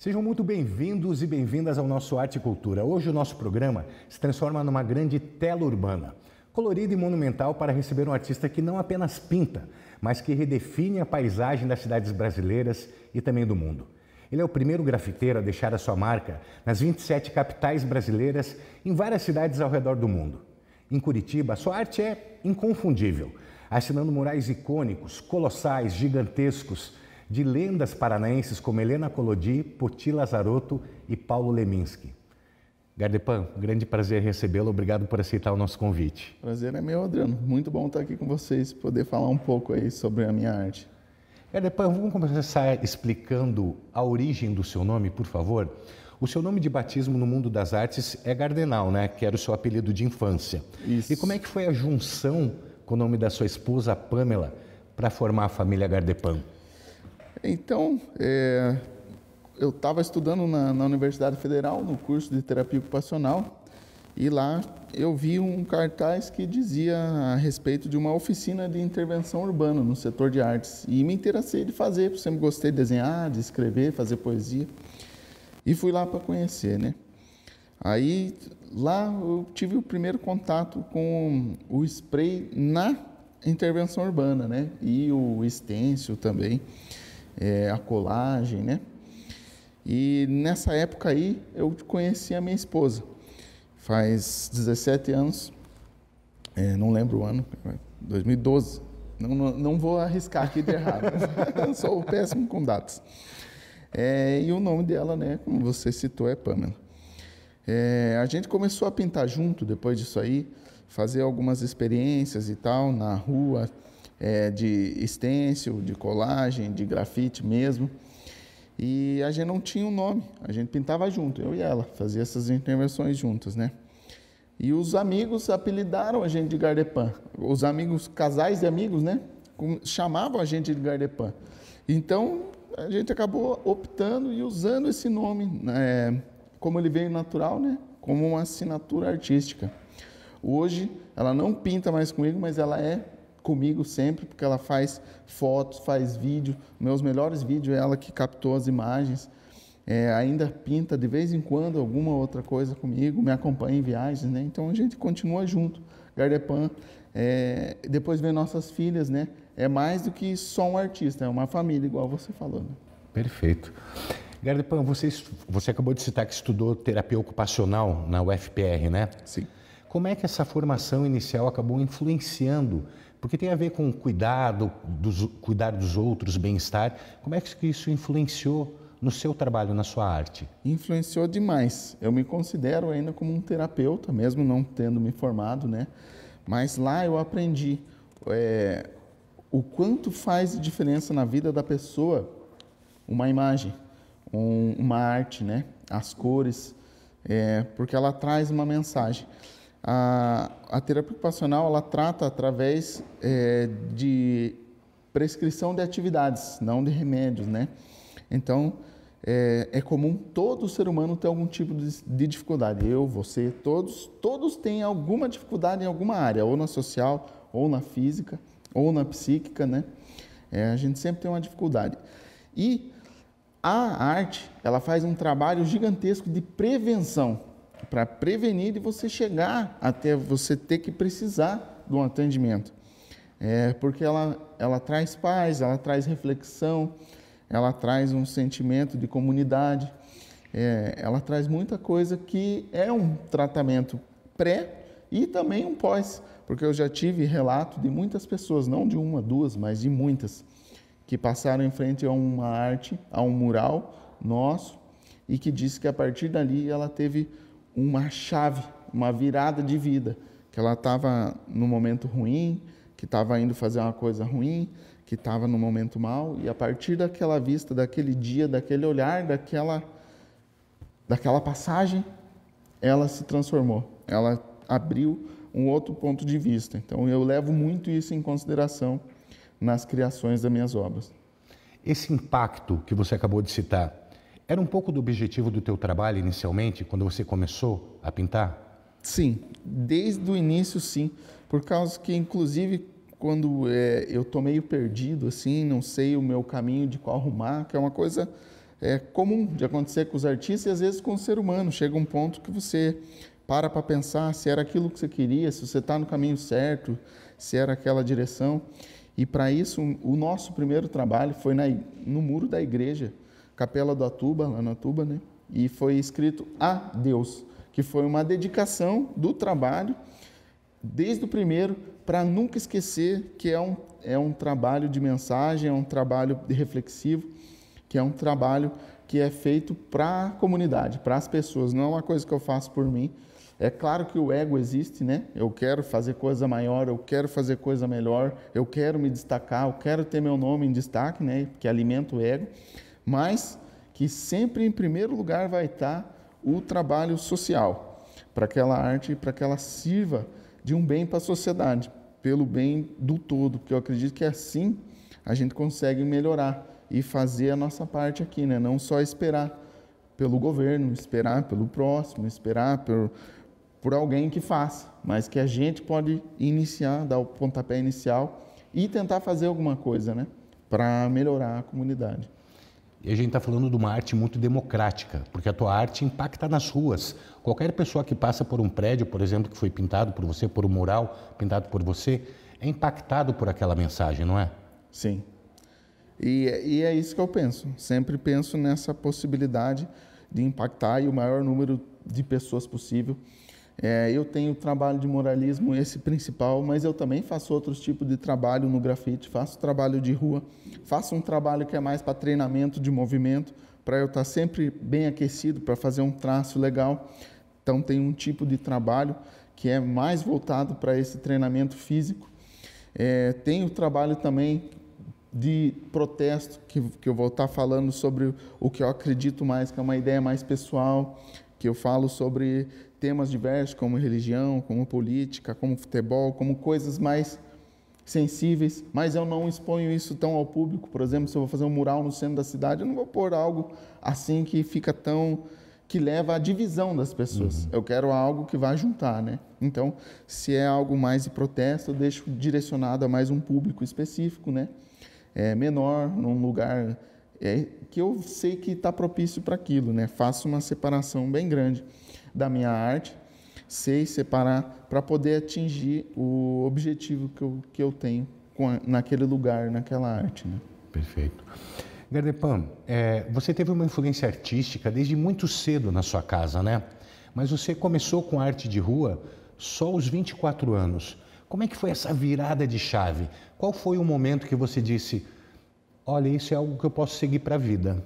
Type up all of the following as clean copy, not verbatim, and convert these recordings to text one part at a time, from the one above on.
Sejam muito bem-vindos e bem-vindas ao nosso Arte e Cultura. Hoje o nosso programa se transforma numa grande tela urbana, colorida e monumental para receber um artista que não apenas pinta, mas que redefine a paisagem das cidades brasileiras e também do mundo. Ele é o primeiro grafiteiro a deixar a sua marca nas 27 capitais brasileiras em várias cidades ao redor do mundo. Em Curitiba, sua arte é inconfundível, assinando murais icônicos, colossais, gigantescos, de lendas paranaenses como Helena Collodi, Poti Lazarotto e Paulo Leminski. Gardepan, um grande prazer recebê-lo. Obrigado por aceitar o nosso convite. Prazer é meu, Adriano. Muito bom estar aqui com vocês, poder falar um pouco aí sobre a minha arte. Gardepan, vamos começar explicando a origem do seu nome, por favor. O seu nome de batismo no mundo das artes é Gardenal, né? Que era o seu apelido de infância. Isso. E como é que foi a junção com o nome da sua esposa, Pamela, para formar a família Gardepan? Então, eu estava estudando na Universidade Federal, no curso de terapia ocupacional, e lá eu vi um cartaz que dizia a respeito de uma oficina de intervenção urbana no setor de artes. E me interessei de fazer, porque sempre gostei de desenhar, de escrever, fazer poesia. E fui lá para conhecer, né? Aí, lá eu tive o primeiro contato com o spray na intervenção urbana, né? E o stencil também. A colagem, né? E nessa época aí eu conheci a minha esposa, faz 17 anos, não lembro o ano, 2012, não vou arriscar aqui de errado, eu sou péssimo com datas. E o nome dela, né, como você citou, é Pamela. A gente começou a pintar junto depois disso aí, fazer algumas experiências e tal, na rua, de stencil, de colagem, de grafite mesmo. E a gente não tinha um nome, a gente pintava junto, eu e ela, fazia essas intervenções juntas, né? E os amigos apelidaram a gente de Gardepan. Os amigos, casais de amigos, né? Chamavam a gente de Gardepan. Então, a gente acabou optando e usando esse nome, como ele veio natural, né? Como uma assinatura artística. Hoje, ela não pinta mais comigo, mas ela é comigo sempre, porque ela faz fotos, faz vídeo. Meus melhores vídeos é ela que captou as imagens. Ainda pinta de vez em quando alguma outra coisa comigo, me acompanha em viagens, né? Então a gente continua junto. Gardepan, depois vem nossas filhas, né? É mais do que só um artista, é uma família, igual você falou, né? Perfeito. Gardepan, você acabou de citar que estudou terapia ocupacional na UFPR, né? Sim. Como é que essa formação inicial acabou influenciando? Porque tem a ver com cuidar dos outros, bem-estar. Como é que isso influenciou no seu trabalho, na sua arte? Influenciou demais. Eu me considero ainda como um terapeuta, mesmo não tendo me formado, né? Mas lá eu aprendi o quanto faz diferença na vida da pessoa uma imagem, uma arte, né? As cores, porque ela traz uma mensagem. A terapia ocupacional, ela trata através de prescrição de atividades, não de remédios, né? Então, é comum todo ser humano ter algum tipo de dificuldade. Eu, você, todos têm alguma dificuldade em alguma área, ou na social, ou na física, ou na psíquica, né? A gente sempre tem uma dificuldade. E a arte, ela faz um trabalho gigantesco de prevenção, para prevenir de você chegar até você ter que precisar de um atendimento. Porque ela traz paz, ela traz reflexão, ela traz um sentimento de comunidade, ela traz muita coisa que é um tratamento pré e também um pós, porque eu já tive relato de muitas pessoas, não de uma, duas, mas de muitas, que passaram em frente a uma arte, a um mural nosso, e que disse que a partir dali ela teve uma chave, uma virada de vida, que ela estava no momento ruim, que estava indo fazer uma coisa ruim, que estava no momento mal, e a partir daquela vista, daquele dia, daquele olhar, daquela passagem, ela se transformou, ela abriu um outro ponto de vista. Então eu levo muito isso em consideração nas criações das minhas obras. Esse impacto que você acabou de citar, era um pouco do objetivo do teu trabalho inicialmente, quando você começou a pintar? Sim, desde o início sim, por causa que inclusive quando eu tô meio perdido assim, não sei o meu caminho de qual arrumar, que é uma coisa comum de acontecer com os artistas e às vezes com o ser humano. Chega um ponto que você para pensar se era aquilo que você queria, se você está no caminho certo, se era aquela direção. E para isso, o nosso primeiro trabalho foi no muro da igreja, Capela do Atuba, lá na Atuba, né? E foi escrito A Deus, que foi uma dedicação do trabalho, desde o primeiro, para nunca esquecer que é um trabalho de mensagem, é um trabalho reflexivo, que é um trabalho que é feito para a comunidade, para as pessoas, não é uma coisa que eu faço por mim. É claro que o ego existe, né? Eu quero fazer coisa maior, eu quero fazer coisa melhor, eu quero me destacar, eu quero ter meu nome em destaque, né? Que alimenta o ego, mas que sempre em primeiro lugar vai estar o trabalho social, para aquela arte, para que ela sirva de um bem para a sociedade, pelo bem do todo, porque eu acredito que assim a gente consegue melhorar e fazer a nossa parte aqui, né? Não só esperar pelo governo, esperar pelo próximo, esperar por alguém que faça, mas que a gente pode iniciar, dar o pontapé inicial e tentar fazer alguma coisa, né? Para melhorar a comunidade. E a gente está falando de uma arte muito democrática, porque a tua arte impacta nas ruas. Qualquer pessoa que passa por um prédio, por exemplo, que foi pintado por você, por um mural pintado por você, é impactado por aquela mensagem, não é? Sim. E é isso que eu penso. Sempre penso nessa possibilidade de impactar e o maior número de pessoas possível. Eu tenho trabalho de muralismo, esse principal, mas eu também faço outros tipos de trabalho no grafite, faço trabalho de rua, faço um trabalho que é mais para treinamento de movimento, para eu estar sempre bem aquecido, para fazer um traço legal. Então, tem um tipo de trabalho que é mais voltado para esse treinamento físico. Tenho trabalho também de protesto, que eu vou estar falando sobre o que eu acredito mais, que é uma ideia mais pessoal, que eu falo sobre temas diversos, como religião, como política, como futebol, como coisas mais sensíveis, mas eu não exponho isso tão ao público. Por exemplo, se eu vou fazer um mural no centro da cidade, eu não vou pôr algo assim que fica que leva à divisão das pessoas. Eu quero algo que vai juntar, né? Então, se é algo mais de protesto, eu deixo direcionado a mais um público específico, né? Menor, num lugar que eu sei que está propício para aquilo, né? Faço uma separação bem grande da minha arte, sei separar para poder atingir o objetivo que eu tenho naquele lugar, naquela arte, né? Perfeito. Gardepan, você teve uma influência artística desde muito cedo na sua casa, né? Mas você começou com arte de rua só aos 24 anos. Como é que foi essa virada de chave? Qual foi o momento que você disse, olha, isso é algo que eu posso seguir para a vida?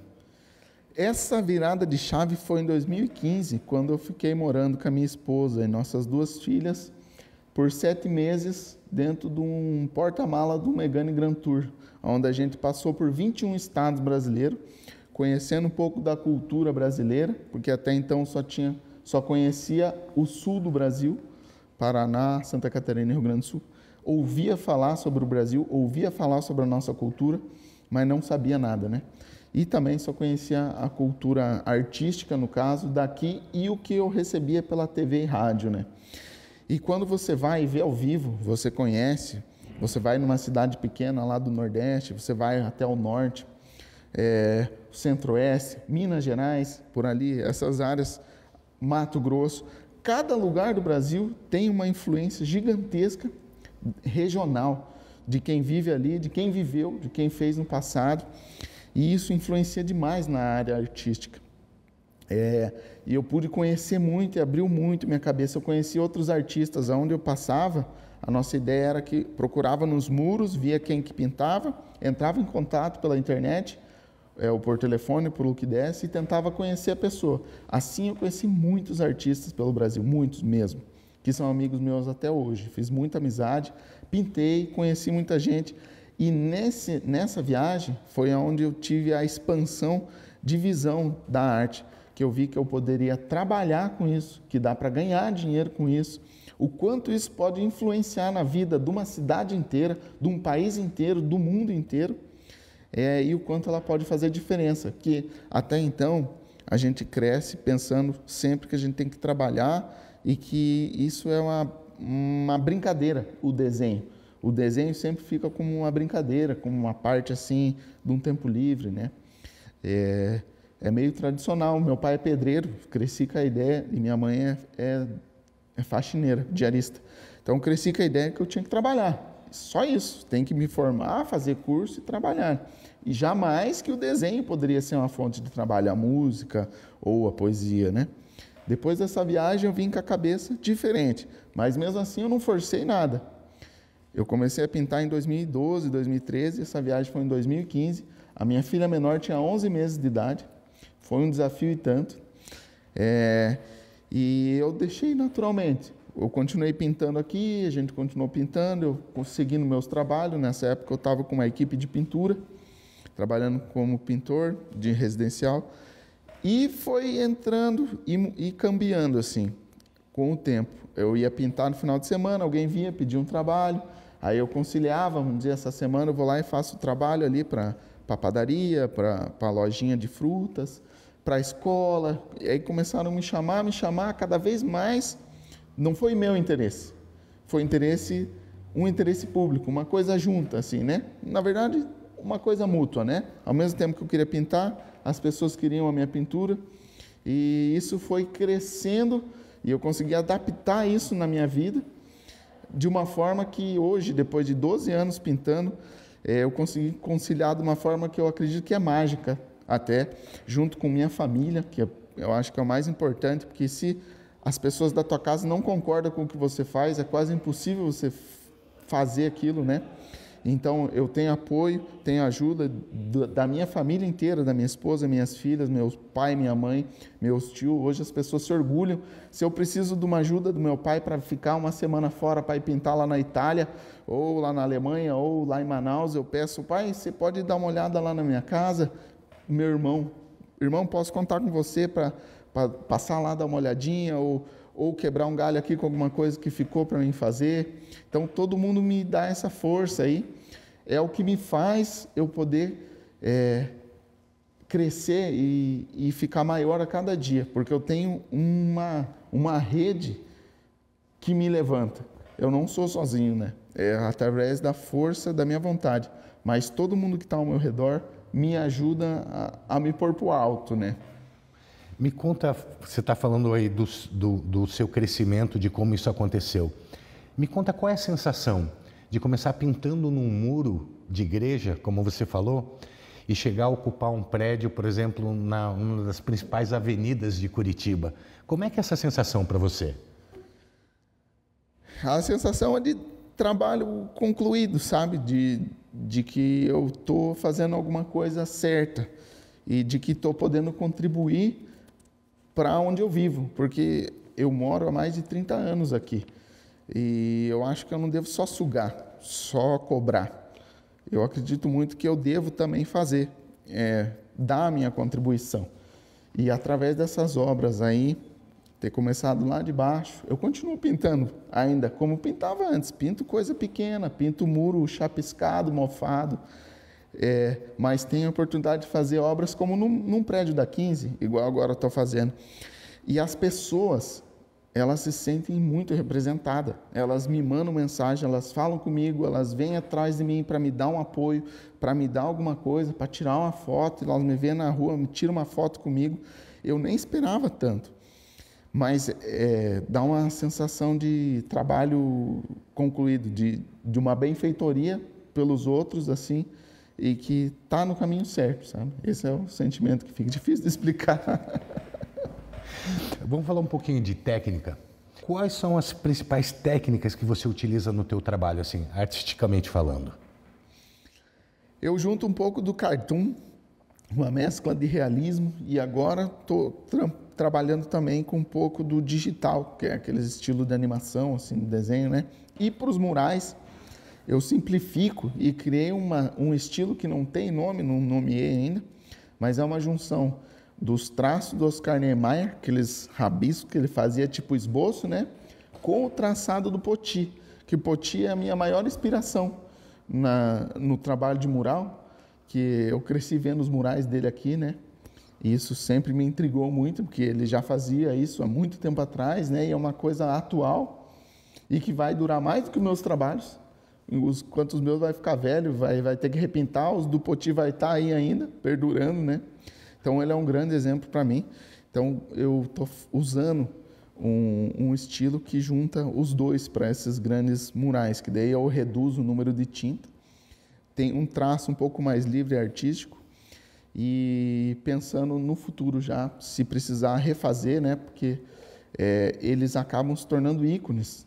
Essa virada de chave foi em 2015, quando eu fiquei morando com a minha esposa e nossas duas filhas por 7 meses dentro de um porta-mala do Megane Grand Tour, onde a gente passou por 21 estados brasileiros, conhecendo um pouco da cultura brasileira, porque até então só conhecia o sul do Brasil, Paraná, Santa Catarina e Rio Grande do Sul. Ouvia falar sobre o Brasil, ouvia falar sobre a nossa cultura, mas não sabia nada, né? E também só conhecia a cultura artística, no caso, daqui, e o que eu recebia pela TV e rádio, né? E quando você vai ver ao vivo, você conhece, você vai numa cidade pequena lá do Nordeste, você vai até o Norte, Centro-Oeste, Minas Gerais, por ali, essas áreas, Mato Grosso. Cada lugar do Brasil tem uma influência gigantesca, regional, de quem vive ali, de quem viveu, de quem fez no passado. E isso influencia demais na área artística. E eu pude conhecer muito e abriu muito minha cabeça. Eu conheci outros artistas. Onde eu passava, a nossa ideia era que procurava nos muros, via quem que pintava, entrava em contato pela internet, ou por telefone, por o que desse, e tentava conhecer a pessoa. Assim eu conheci muitos artistas pelo Brasil, muitos mesmo, que são amigos meus até hoje. Fiz muita amizade, pintei, conheci muita gente. E nessa viagem foi onde eu tive a expansão de visão da arte, que eu vi que eu poderia trabalhar com isso, que dá para ganhar dinheiro com isso, o quanto isso pode influenciar na vida de uma cidade inteira, de um país inteiro, do mundo inteiro, e o quanto ela pode fazer diferença, que até então a gente cresce pensando sempre que a gente tem que trabalhar e que isso é uma brincadeira, o desenho. O desenho sempre fica como uma brincadeira, como uma parte assim de um tempo livre, né? é meio tradicional. Meu pai é pedreiro, cresci com a ideia, e minha mãe é faxineira, diarista. Então, cresci com a ideia que eu tinha que trabalhar. Só isso, tem que me formar, fazer curso e trabalhar. E jamais que o desenho poderia ser uma fonte de trabalho, a música ou a poesia, né? Depois dessa viagem eu vim com a cabeça diferente, mas mesmo assim eu não forcei nada. Eu comecei a pintar em 2012, 2013, essa viagem foi em 2015. A minha filha menor tinha 11 meses de idade, foi um desafio e tanto. E eu deixei naturalmente. Eu continuei pintando aqui, a gente continuou pintando, eu seguindo meus trabalhos. Nessa época eu estava com uma equipe de pintura, trabalhando como pintor de residencial. E foi entrando e cambiando assim, com o tempo. Eu ia pintar no final de semana, alguém vinha pedir um trabalho, aí eu conciliava, vamos dizer, essa semana eu vou lá e faço o trabalho ali para a padaria, para a lojinha de frutas, para a escola. E aí começaram a me chamar, cada vez mais. Não foi meu interesse, foi um interesse público, uma coisa junta, assim, né? Na verdade, uma coisa mútua, né? Ao mesmo tempo que eu queria pintar, as pessoas queriam a minha pintura, e isso foi crescendo, e eu consegui adaptar isso na minha vida, de uma forma que hoje, depois de 12 anos pintando, eu consegui conciliar de uma forma que eu acredito que é mágica, até, junto com minha família, que eu acho que é o mais importante, porque se as pessoas da tua casa não concordam com o que você faz, é quase impossível você fazer aquilo, né? Então, eu tenho apoio, tenho ajuda da minha família inteira, da minha esposa, minhas filhas, meu pai, minha mãe, meus tios. Hoje as pessoas se orgulham. Se eu preciso de uma ajuda do meu pai para ficar uma semana fora para ir pintar lá na Itália, ou lá na Alemanha, ou lá em Manaus, eu peço, pai, você pode dar uma olhada lá na minha casa? Meu irmão, posso contar com você para passar lá, dar uma olhadinha, ou quebrar um galho aqui com alguma coisa que ficou para mim fazer. Então, todo mundo me dá essa força aí. É o que me faz eu poder crescer e ficar maior a cada dia, porque eu tenho uma rede que me levanta. Eu não sou sozinho, né? É através da força da minha vontade, mas todo mundo que está ao meu redor me ajuda a me pôr para o alto, né? Me conta, você está falando aí do seu crescimento, de como isso aconteceu. Me conta qual é a sensação de começar pintando num muro de igreja, como você falou, e chegar a ocupar um prédio, por exemplo, uma das principais avenidas de Curitiba. Como é que é essa sensação para você? A sensação é de trabalho concluído, sabe? De que eu estou fazendo alguma coisa certa e de que estou podendo contribuir para onde eu vivo, porque eu moro há mais de 30 anos aqui e eu acho que eu não devo só sugar, só cobrar. Eu acredito muito que eu devo também fazer, dar a minha contribuição. E através dessas obras aí, ter começado lá de baixo, eu continuo pintando ainda como pintava antes, pinto coisa pequena, pinto muro chapiscado, mofado, mas tenho a oportunidade de fazer obras como num prédio da 15, igual agora estou fazendo. E as pessoas, elas se sentem muito representadas, elas me mandam mensagem, elas falam comigo, elas vêm atrás de mim para me dar um apoio, para me dar alguma coisa, para tirar uma foto, elas me veem na rua, me tiram uma foto comigo. Eu nem esperava tanto, mas dá uma sensação de trabalho concluído, de uma benfeitoria pelos outros, assim, e que está no caminho certo, sabe? Esse é o sentimento que fica difícil de explicar. Vamos falar um pouquinho de técnica. Quais são as principais técnicas que você utiliza no teu trabalho, assim, artisticamente falando? Eu junto um pouco do cartoon, uma mescla de realismo, e agora estou trabalhando também com um pouco do digital, que é aqueles estilos de animação, assim, de desenho, né? E para os murais, eu simplifico e criei um estilo que não tem nome, não nomeei ainda, mas é uma junção dos traços do Oscar Niemeyer, aqueles rabiscos que ele fazia tipo esboço, né? Com o traçado do Poti, que o Poti é a minha maior inspiração no trabalho de mural, que eu cresci vendo os murais dele aqui, né? E isso sempre me intrigou muito, porque ele já fazia isso há muito tempo atrás, né? E é uma coisa atual e que vai durar mais do que os meus trabalhos. Quanto os meus vai ficar velho, vai ter que repintar, os do Poti vai estar aí ainda, perdurando, né? Então, ele é um grande exemplo para mim. Então, eu estou usando um estilo que junta os dois para esses grandes murais, que daí eu reduzo o número de tinta, tem um traço um pouco mais livre e artístico, e pensando no futuro já, se precisar refazer, né, porque eles acabam se tornando ícones,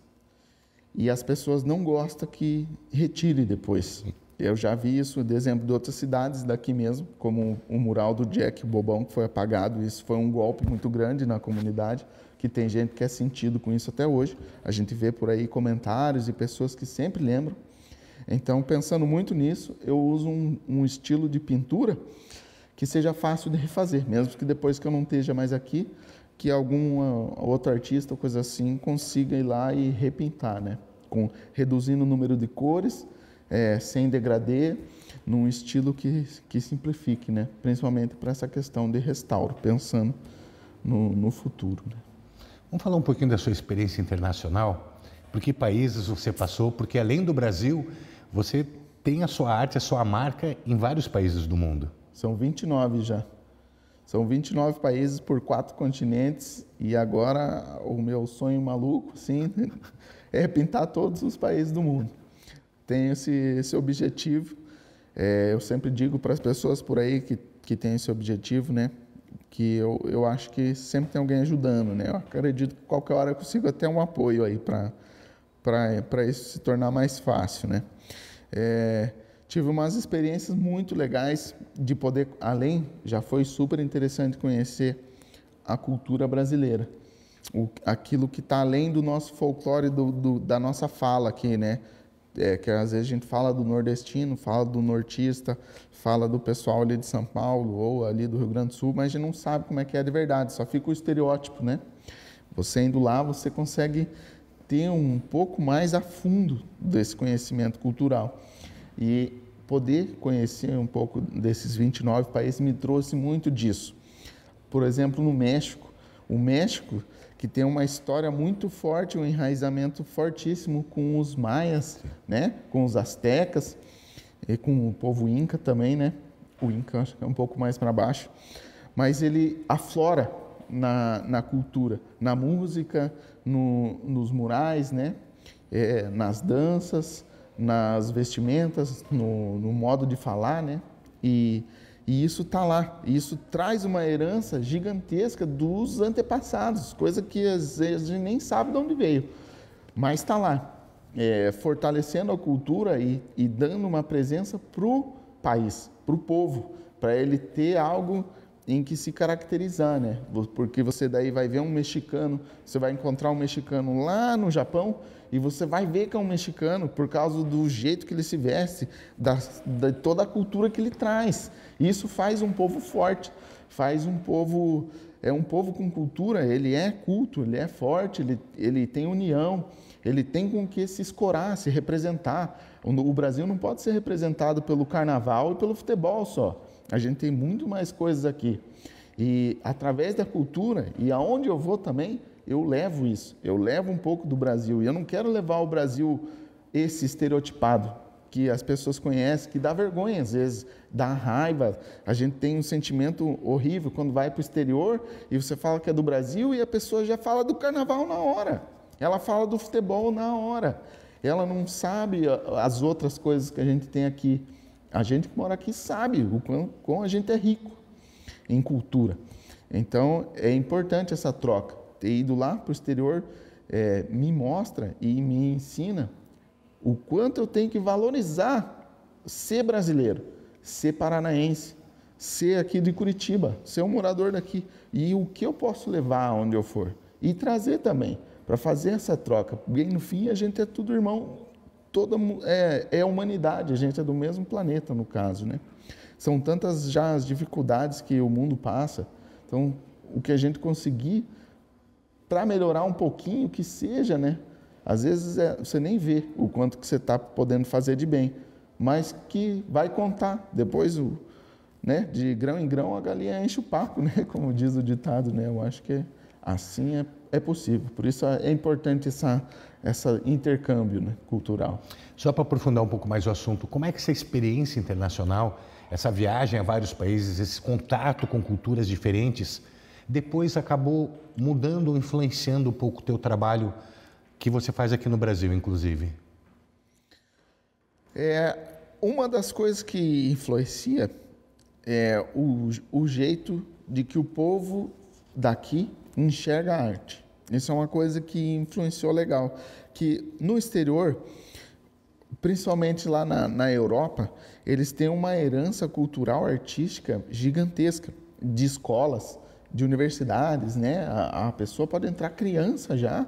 e as pessoas não gostam que retire depois. Eu já vi isso de exemplo de outras cidades daqui mesmo, como o mural do Jack Bobão, que foi apagado. Isso foi um golpe muito grande na comunidade, que tem gente que é sentido com isso até hoje. A gente vê por aí comentários e pessoas que sempre lembram. Então, pensando muito nisso, eu uso um estilo de pintura que seja fácil de refazer, mesmo que depois que eu não esteja mais aqui, que algum outro artista ou coisa assim consiga ir lá e repintar, né? Reduzindo o número de cores, sem degradê, num estilo que simplifique, né? Principalmente para essa questão de restauro, pensando no futuro, né? Vamos falar um pouquinho da sua experiência internacional? Por que países você passou? Porque além do Brasil, você tem a sua arte, a sua marca em vários países do mundo. São 29 já. São 29 países por 4 continentes, e agora o meu sonho maluco, sim, é pintar todos os países do mundo. Tenho esse objetivo. Eu sempre digo para as pessoas por aí que têm esse objetivo, né, que eu acho que sempre tem alguém ajudando, né? Eu acredito que qualquer hora eu consigo até um apoio aí para isso se tornar mais fácil, né? Tive umas experiências muito legais de poder, já foi super interessante conhecer a cultura brasileira, aquilo que está além do nosso folclore, da nossa fala aqui, né? Que às vezes a gente fala do nordestino, fala do nortista, fala do pessoal ali de São Paulo ou ali do Rio Grande do Sul, mas a gente não sabe como é que é de verdade, só fica o estereótipo, né? Você indo lá, você consegue ter um pouco mais a fundo desse conhecimento cultural. E poder conhecer um pouco desses 29 países me trouxe muito disso. Por exemplo, no México. O México, que tem uma história muito forte, um enraizamento fortíssimo com os maias, né? Com os astecas e com o povo inca também, né? O inca é um pouco mais para baixo. Mas ele aflora na cultura, na música, nos murais, né? Nas danças, nas vestimentas, no modo de falar, né? E isso está lá. Isso traz uma herança gigantesca dos antepassados, coisa que às vezes a gente nem sabe de onde veio, mas está lá, fortalecendo a cultura e dando uma presença para o país, para o povo, para ele ter algo em que se caracterizar, né? Porque você daí vai ver um mexicano, você vai encontrar um mexicano lá no Japão e você vai ver que é um mexicano por causa do jeito que ele se veste, de toda a cultura que ele traz. Isso faz um povo forte, faz um povo, um povo com cultura, ele é culto, ele é forte, ele tem união, ele tem com que se escorar, se representar. O Brasil não pode ser representado pelo carnaval e pelo futebol só. A gente tem muito mais coisas aqui. E através da cultura, e aonde eu vou também, eu levo isso. Eu levo um pouco do Brasil. E eu não quero levar o Brasil esse estereotipado que as pessoas conhecem, que dá vergonha às vezes, dá raiva. A gente tem um sentimento horrível quando vai para o exterior e você fala que é do Brasil e a pessoa já fala do carnaval na hora. Ela fala do futebol na hora. Ela não sabe as outras coisas que a gente tem aqui. A gente que mora aqui sabe o quão a gente é rico em cultura. Então, é importante essa troca. Ter ido lá para o exterior me mostra e me ensina o quanto eu tenho que valorizar ser brasileiro, ser paranaense, ser aqui de Curitiba, ser um morador daqui. E o que eu posso levar aonde eu for. E trazer também, para fazer essa troca. Porque, no fim, a gente é tudo irmão. É a humanidade, a gente é do mesmo planeta, no caso, né? São tantas já as dificuldades que o mundo passa. Então, o que a gente conseguir para melhorar um pouquinho, que seja, né? Às vezes você nem vê o quanto que você está podendo fazer de bem, mas que vai contar. Depois, né? De grão em grão, a galinha enche o papo, né? Como diz o ditado, né? Eu acho que assim é possível. Por isso é importante essa intercâmbio, né, cultural. Só para aprofundar um pouco mais o assunto, como é que essa experiência internacional essa viagem a vários países, esse contato com culturas diferentes, depois acabou mudando ou influenciando um pouco o teu trabalho que você faz aqui no Brasil, inclusive? Uma das coisas que influencia é o jeito de que o povo daqui enxerga a arte. Isso é uma coisa que influenciou legal, que no exterior, principalmente lá na Europa, eles têm uma herança cultural artística gigantesca, de escolas, de universidades, né? A pessoa pode entrar criança já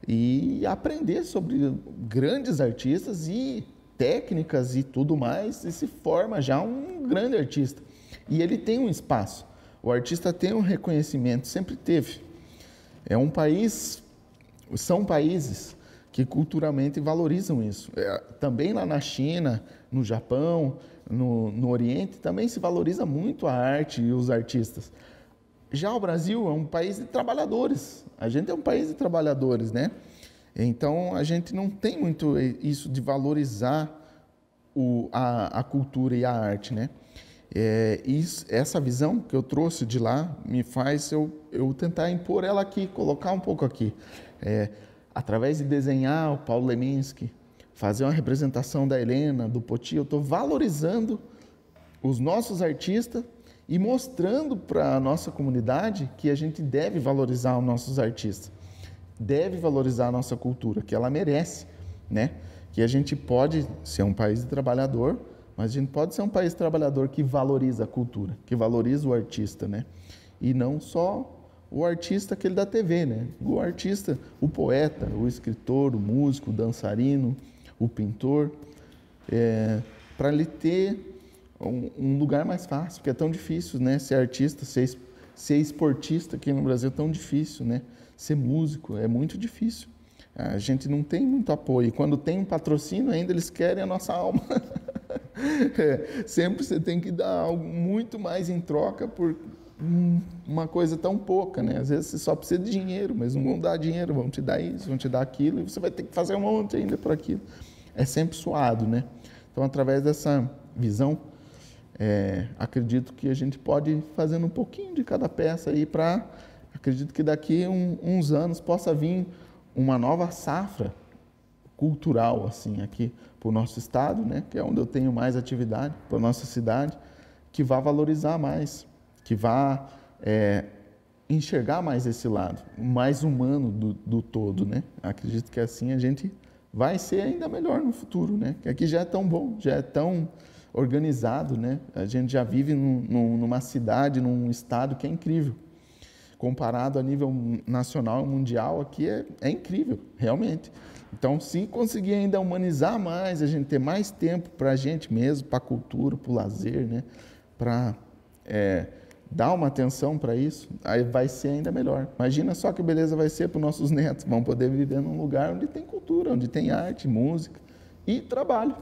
e aprender sobre grandes artistas e técnicas e tudo mais, e se forma já um grande artista. E ele tem um espaço, o artista tem um reconhecimento, sempre teve. São países que culturalmente valorizam isso. Também lá na China, no Japão, no Oriente, também se valoriza muito a arte e os artistas. Já o Brasil é um país de trabalhadores. A gente é um país de trabalhadores, né? Então, a gente não tem muito isso de valorizar a cultura e a arte, né? Essa visão que eu trouxe de lá me faz eu tentar impor ela aqui, colocar um pouco aqui. Através de desenhar o Paulo Leminski, fazer uma representação da Helena, do Poti, eu estou valorizando os nossos artistas e mostrando para a nossa comunidade que a gente deve valorizar os nossos artistas, deve valorizar a nossa cultura, que ela merece, né? Que a gente pode ser um país de trabalhador, mas a gente pode ser um país trabalhador que valoriza a cultura, que valoriza o artista, né? E não só o artista aquele da TV, né? O artista, o poeta, o escritor, o músico, o dançarino, o pintor, para ele ter um lugar mais fácil, porque é tão difícil, né? Ser artista, ser esportista aqui no Brasil é tão difícil, né? Ser músico é muito difícil. A gente não tem muito apoio. Quando tem um patrocínio, ainda eles querem a nossa alma. Sempre você tem que dar algo muito mais em troca por uma coisa tão pouca, né? Às vezes você só precisa de dinheiro, mas não vão dar dinheiro, vão te dar isso, vão te dar aquilo, e você vai ter que fazer um monte ainda por aquilo. É sempre suado, né? Então, através dessa visão, acredito que a gente pode fazendo um pouquinho de cada peça aí acredito que daqui uns anos possa vir uma nova safra cultural, assim, aqui para o nosso estado, né? Que é onde eu tenho mais atividade, para a nossa cidade, que vá valorizar mais, que vá enxergar mais esse lado, mais humano do todo, né? Acredito que assim a gente vai ser ainda melhor no futuro, né? Que aqui já é tão bom, já é tão organizado, né? A gente já vive numa cidade, num estado que é incrível. Comparado a nível nacional e mundial, aqui é incrível, realmente. Então, se conseguir ainda humanizar mais, a gente ter mais tempo para a gente mesmo, para a cultura, para o lazer, né? Para dar uma atenção para isso, aí vai ser ainda melhor. Imagina só que beleza vai ser para os nossos netos. Vão poder viver num lugar onde tem cultura, onde tem arte, música e trabalho.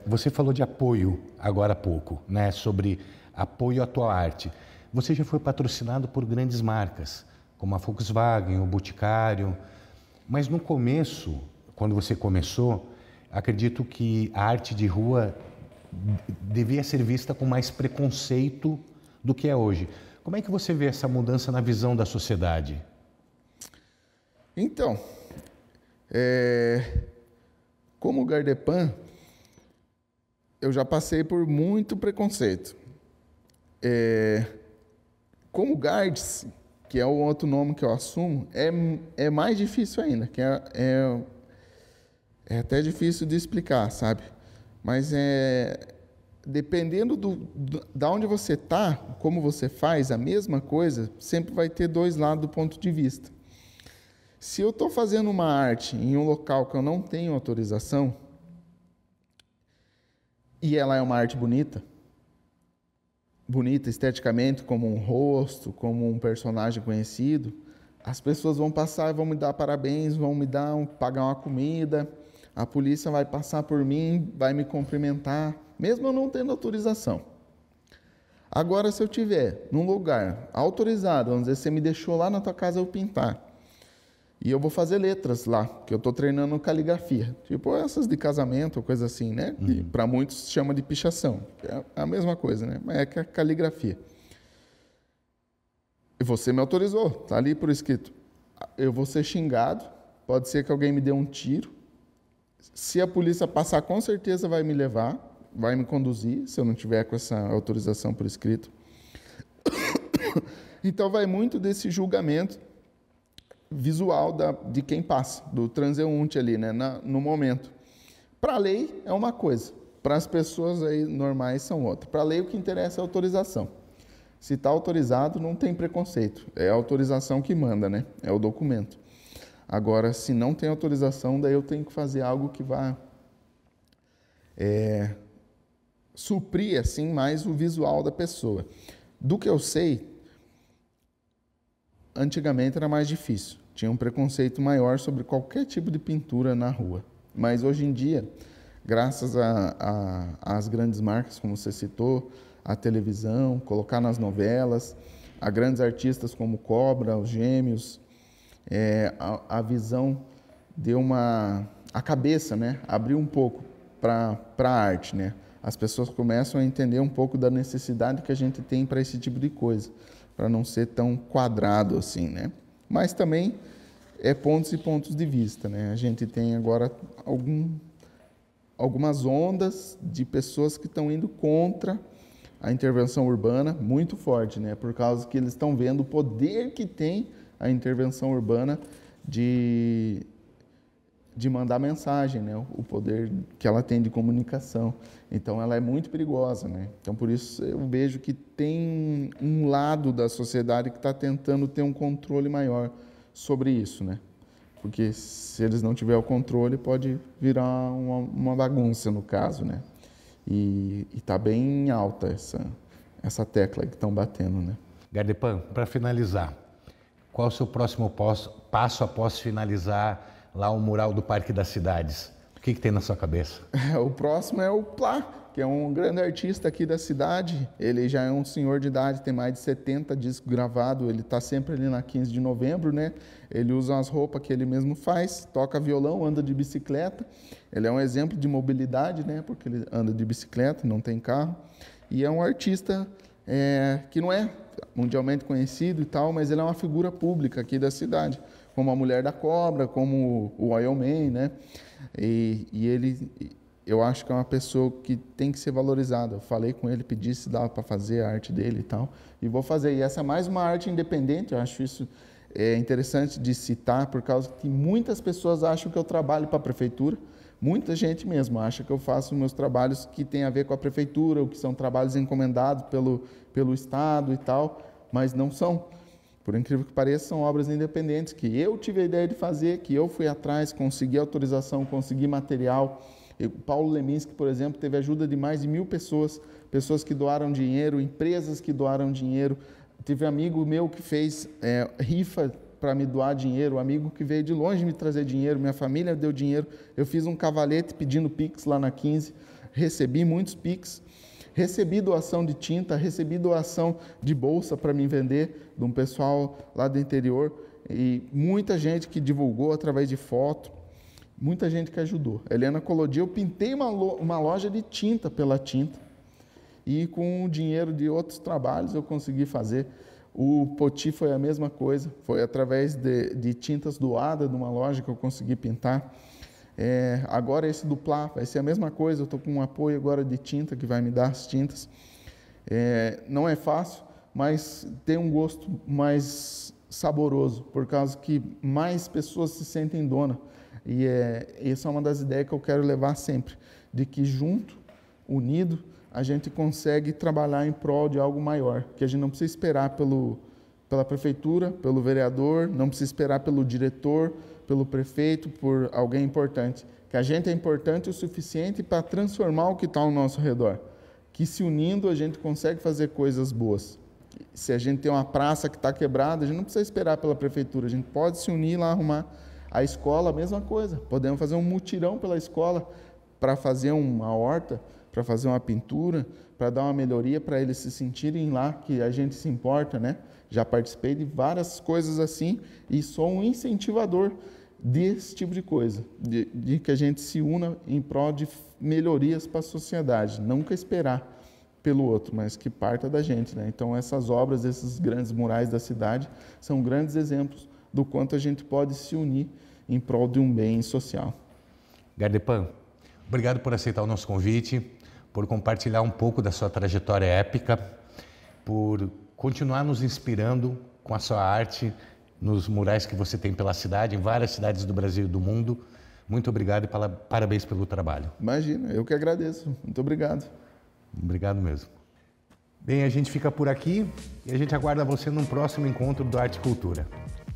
Você falou de apoio agora há pouco, né? Sobre apoio à tua arte. Você já foi patrocinado por grandes marcas, como a Volkswagen, o Boticário, mas no começo, quando você começou, acredito que a arte de rua devia ser vista com mais preconceito do que é hoje. Como é que você vê essa mudança na visão da sociedade? Então, como Gardepan, eu já passei por muito preconceito. Como Gardes, que é o outro nome que eu assumo, é mais difícil ainda, que é até difícil de explicar, sabe? Mas dependendo da onde você está, como você faz a mesma coisa, sempre vai ter dois lados do ponto de vista. Se eu estou fazendo uma arte em um local que eu não tenho autorização, e ela é uma arte bonita esteticamente, como um rosto, como um personagem conhecido, as pessoas vão passar e vão me dar parabéns, vão me pagar uma comida, a polícia vai passar por mim, vai me cumprimentar, mesmo eu não tendo autorização. Agora, se eu tiver num lugar autorizado, vamos dizer, você me deixou lá na tua casa eu pintar, E eu vou fazer letras lá, que eu estou treinando caligrafia. Tipo essas de casamento, coisa assim, né? Para muitos se chama de pichação. É a mesma coisa, né? Mas é que é caligrafia. E você me autorizou, tá ali por escrito. Eu vou ser xingado, pode ser que alguém me dê um tiro. Se a polícia passar, com certeza vai me levar, vai me conduzir, se eu não tiver com essa autorização por escrito. Então vai muito desse julgamento visual de quem passa, do transeunte ali, né, no momento. Para a lei é uma coisa, para as pessoas aí normais são outra. Para a lei o que interessa é a autorização. Se está autorizado, não tem preconceito. É a autorização que manda, né? É o documento. Agora, se não tem autorização, daí eu tenho que fazer algo que vá suprir assim mais o visual da pessoa. Do que eu sei, antigamente era mais difícil. Tinha um preconceito maior sobre qualquer tipo de pintura na rua. Mas hoje em dia, graças às grandes marcas, como você citou, a televisão, colocar nas novelas, a grandes artistas como Cobra, os Gêmeos, a visão deu a cabeça, né, abriu um pouco para a arte, né? As pessoas começam a entender um pouco da necessidade que a gente tem para esse tipo de coisa, para não ser tão quadrado assim, né? Mas também pontos e pontos de vista, né? A gente tem agora algumas ondas de pessoas que estão indo contra a intervenção urbana muito forte, né? Por causa que eles estão vendo o poder que tem a intervenção urbana de mandar mensagem, né? O poder que ela tem de comunicação. Então, ela é muito perigosa, né? Então, por isso, eu vejo que tem um lado da sociedade que está tentando ter um controle maior sobre isso, né? Porque se eles não tiverem o controle, pode virar uma bagunça, no caso, né? E está bem alta essa tecla que estão batendo, né? Gardepan, para finalizar, qual o seu próximo passo após finalizar lá o mural do Parque das Cidades? O que tem na sua cabeça? O próximo é o Plá, que é um grande artista aqui da cidade. Ele já é um senhor de idade, tem mais de 70 discos gravados. Ele está sempre ali na 15 de novembro, né? Ele usa as roupas que ele mesmo faz, toca violão, anda de bicicleta. Ele é um exemplo de mobilidade, né? Porque ele anda de bicicleta, não tem carro. E é um artista que não é mundialmente conhecido e tal, mas ele é uma figura pública aqui da cidade, como a Mulher da Cobra, como o Oil Man, né? E ele, eu acho que é uma pessoa que tem que ser valorizada. Eu falei com ele, pedi se dava para fazer a arte dele e tal, e vou fazer. E essa é mais uma arte independente, eu acho isso interessante de citar, por causa que muitas pessoas acham que eu trabalho para a prefeitura, muita gente mesmo acha que eu faço meus trabalhos que têm a ver com a prefeitura, ou que são trabalhos encomendados pelo Estado e tal, mas não são. Por incrível que pareça, são obras independentes que eu tive a ideia de fazer, que eu fui atrás, consegui autorização, consegui material. Paulo Leminski, por exemplo, teve ajuda de mais de 1.000 pessoas, pessoas que doaram dinheiro, empresas que doaram dinheiro. Tive um amigo meu que fez rifa para me doar dinheiro, um amigo que veio de longe me trazer dinheiro, minha família deu dinheiro. Eu fiz um cavalete pedindo Pix lá na 15, recebi muitos Pix. Recebi doação de tinta, recebi doação de bolsa para me vender de um pessoal lá do interior e muita gente que divulgou através de foto, muita gente que ajudou. Helena Colodi, eu pintei uma loja de tinta pela tinta e com o dinheiro de outros trabalhos eu consegui fazer. O Poti foi a mesma coisa, foi através de tintas doadas de uma loja que eu consegui pintar. Agora esse do Plá vai ser a mesma coisa, eu estou com um apoio agora de tinta que vai me dar as tintas. Não é fácil, mas tem um gosto mais saboroso, por causa que mais pessoas se sentem dona. E essa é uma das ideias que eu quero levar sempre, de que junto, unido, a gente consegue trabalhar em prol de algo maior, que a gente não precisa esperar pela prefeitura, pelo vereador, não precisa esperar pelo diretor, pelo prefeito, por alguém importante, que a gente é importante o suficiente para transformar o que está ao nosso redor, que se unindo a gente consegue fazer coisas boas. Se a gente tem uma praça que está quebrada, a gente não precisa esperar pela prefeitura, a gente pode se unir lá, arrumar. A escola, a mesma coisa, podemos fazer um mutirão pela escola para fazer uma horta, para fazer uma pintura, para dar uma melhoria, para eles se sentirem lá que a gente se importa, né? Já participei de várias coisas assim e sou um incentivador desse tipo de coisa, de que a gente se una em prol de melhorias para a sociedade, nunca esperar pelo outro, mas que parta da gente, né? Então essas obras, esses grandes murais da cidade são grandes exemplos do quanto a gente pode se unir em prol de um bem social. Gardepan, obrigado por aceitar o nosso convite, por compartilhar um pouco da sua trajetória épica, por continuar nos inspirando com a sua arte nos murais que você tem pela cidade, em várias cidades do Brasil e do mundo. Muito obrigado e parabéns pelo trabalho. Imagina, eu que agradeço. Muito obrigado. Obrigado mesmo. Bem, a gente fica por aqui e a gente aguarda você num próximo encontro do Arte e Cultura.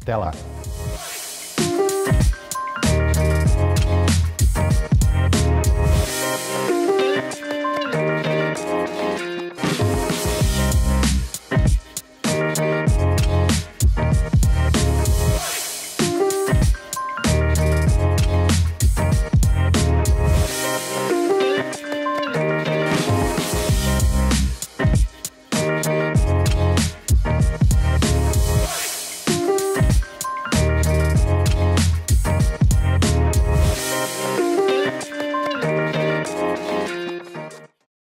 Até lá!